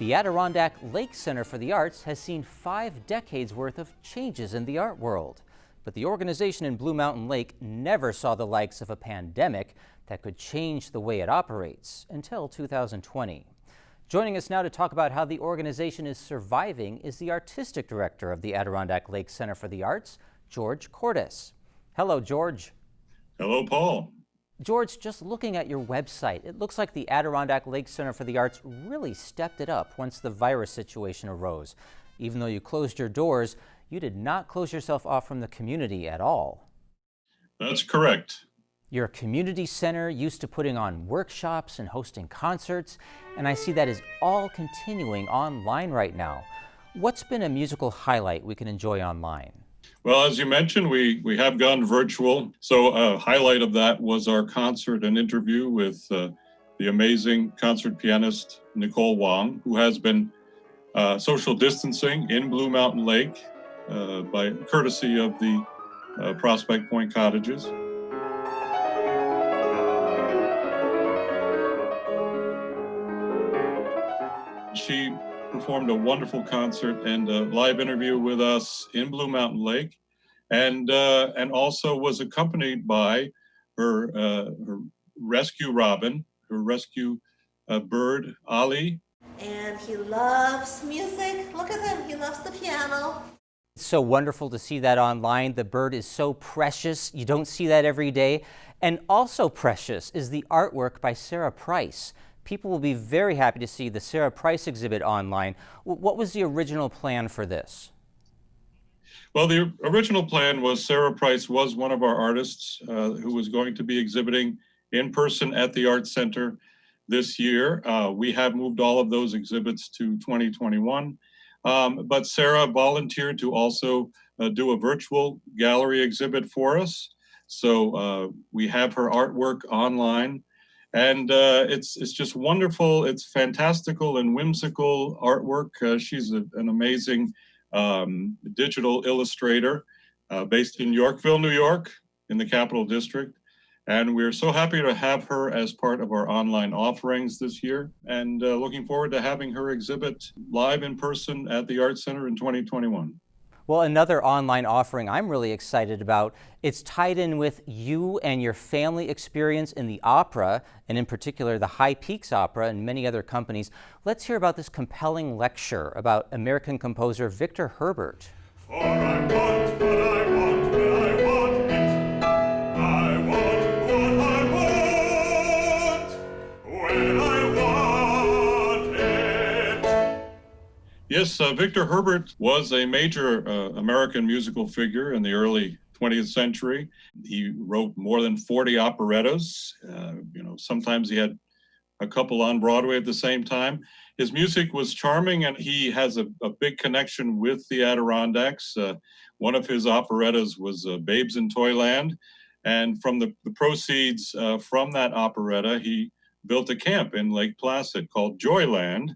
The Adirondack Lakes Center for the Arts has seen 5 decades worth of changes in the art world. But the organization in Blue Mountain Lake never saw the likes of a pandemic that could change the way it operates until 2020. Joining us now to talk about how the organization is surviving is the artistic director of the Adirondack Lakes Center for the Arts, George Cordes. Hello, George. Hello, Paul. George, just looking at your website, it looks like the Adirondack Lakes Center for the Arts really stepped it up once the virus situation arose. Even though you closed your doors, you did not close yourself off from the community at all. That's correct. You're a community center used to putting on workshops and hosting concerts, and I see that is all continuing online right now. What's been a musical highlight we can enjoy online? Well, as you mentioned, we have gone virtual. So a highlight of that was our concert and interview with the amazing concert pianist Nicole Wong, who has been social distancing in Blue Mountain Lake by courtesy of the Prospect Point Cottages. She performed a wonderful concert and a live interview with us in Blue Mountain Lake, and also was accompanied by her rescue robin, her rescue bird, Ali. And he loves music. Look at him, he loves the piano. It's so wonderful to see that online. The bird is so precious. You don't see that every day. And also precious is the artwork by Sarah Price. People will be very happy to see the Sarah Price exhibit online. What was the original plan for this? Well, the original plan was Sarah Price was one of our artists who was going to be exhibiting in person at the Art Center this year. We have moved all of those exhibits to 2021, but Sarah volunteered to also do a virtual gallery exhibit for us. So we have her artwork online. And it's just wonderful. It's fantastical and whimsical artwork. She's an amazing digital illustrator based in Yorkville, New York, in the Capital District. And we're so happy to have her as part of our online offerings this year, and looking forward to having her exhibit live in person at the Art Center in 2021. Well, another online offering I'm really excited about. It's tied in with you and your family experience in the opera, and in particular the High Peaks Opera and many other companies. Let's hear about this compelling lecture about American composer Victor Herbert. For I want what I want when I want it. I want what I want when I want it. Yes, Victor Herbert was a major American musical figure in the early 20th century. He wrote more than 40 operettas. Sometimes he had a couple on Broadway at the same time. His music was charming, and he has a big connection with the Adirondacks. One of his operettas was Babes in Toyland, and from the proceeds from that operetta, he built a camp in Lake Placid called Joyland,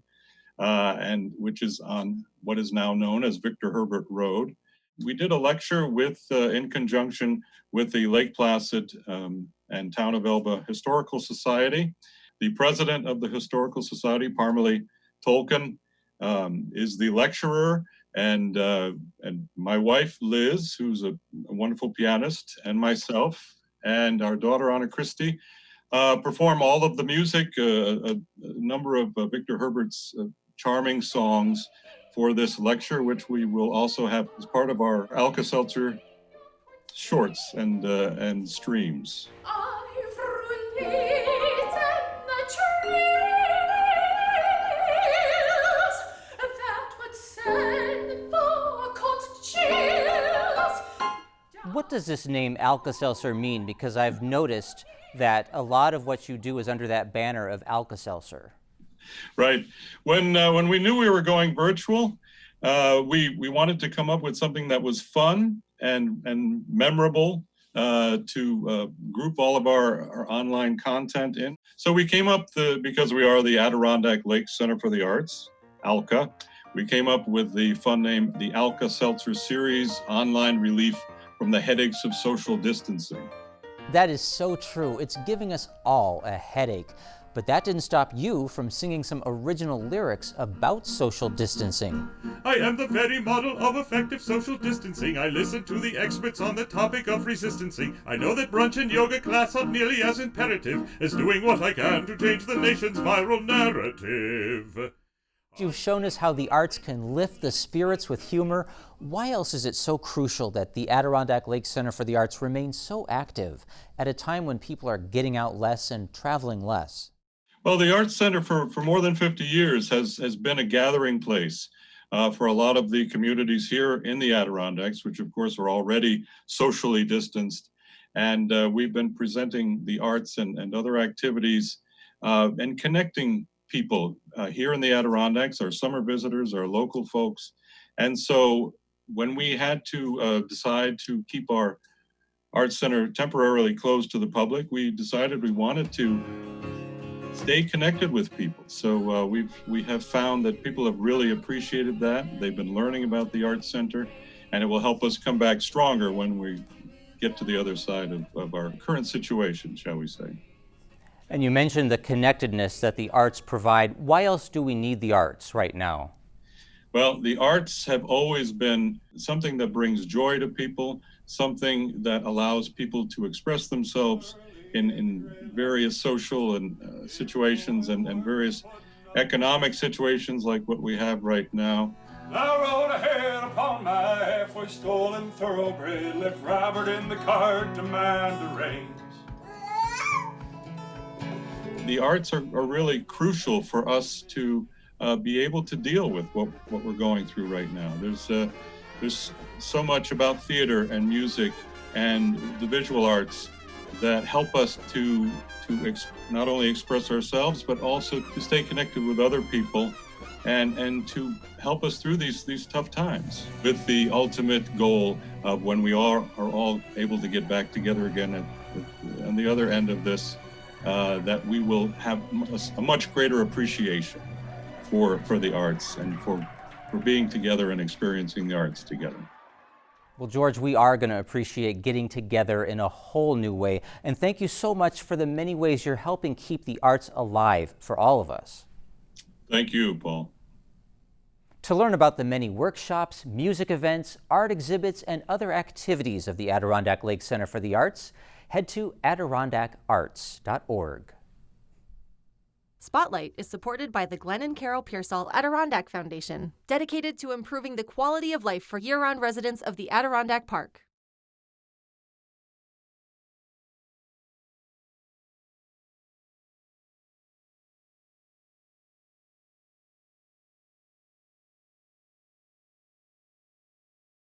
and which is on what is now known as Victor Herbert Road. We did a lecture with, in conjunction with the Lake Placid and Town of Elba Historical Society. The president of the Historical Society, Parmalee Tolkien, is the lecturer, and my wife, Liz, who's a wonderful pianist, and myself, and our daughter, Anna Christie, perform all of the music, a number of Victor Herbert's charming songs for this lecture, which we will also have as part of our AlkaSeltzer shorts and streams. What does this name AlkaSeltzer mean? Because I've noticed that a lot of what you do is under that banner of AlkaSeltzer. Right. When we knew we were going virtual, we wanted to come up with something that was fun and memorable to group all of our online content in. So we came up, because we are the Adirondack Lakes Center for the Arts, ALCA, we came up with the fun name, the ALCA-Seltzer Series Online Relief from the Headaches of Social Distancing. That is so true. It's giving us all a headache. But that didn't stop you from singing some original lyrics about social distancing. I am the very model of effective social distancing. I listen to the experts on the topic of resistancing. I know that brunch and yoga class are nearly as imperative as doing what I can to change the nation's viral narrative. You've shown us how the arts can lift the spirits with humor. Why else is it so crucial that the Adirondack Lakes Center for the Arts remains so active at a time when people are getting out less and traveling less? Well, the Arts Center for more than 50 years has been a gathering place for a lot of the communities here in the Adirondacks, which of course are already socially distanced. And we've been presenting the arts and other activities and connecting people here in the Adirondacks, our summer visitors, our local folks. And so when we had to decide to keep our Arts Center temporarily closed to the public, we decided we wanted to stay connected with people. So we have found that people have really appreciated that. They've been learning about the Arts Center, and it will help us come back stronger when we get to the other side of our current situation, shall we say. And you mentioned the connectedness that the arts provide. Why else do we need the arts right now? Well, the arts have always been something that brings joy to people, something that allows people to express themselves in various social and situations and various economic situations like what we have right now. I rode ahead upon my halfway stolen thoroughbred, left Robert in the cart to mind the reins. The arts are really crucial for us to be able to deal with what we're going through right now. There's so much about theater and music and the visual arts that help us to not only express ourselves, but also to stay connected with other people and to help us through these tough times, with the ultimate goal of when we are all able to get back together again on the other end of this, that we will have a much greater appreciation for the arts and for being together and experiencing the arts together. Well, George, we are going to appreciate getting together in a whole new way. And thank you so much for the many ways you're helping keep the arts alive for all of us. Thank you, Paul. To learn about the many workshops, music events, art exhibits, and other activities of the Adirondack Lakes Center for the Arts, head to AdirondackArts.org. Spotlight is supported by the Glenn and Carol Pearsall Adirondack Foundation, dedicated to improving the quality of life for year-round residents of the Adirondack Park.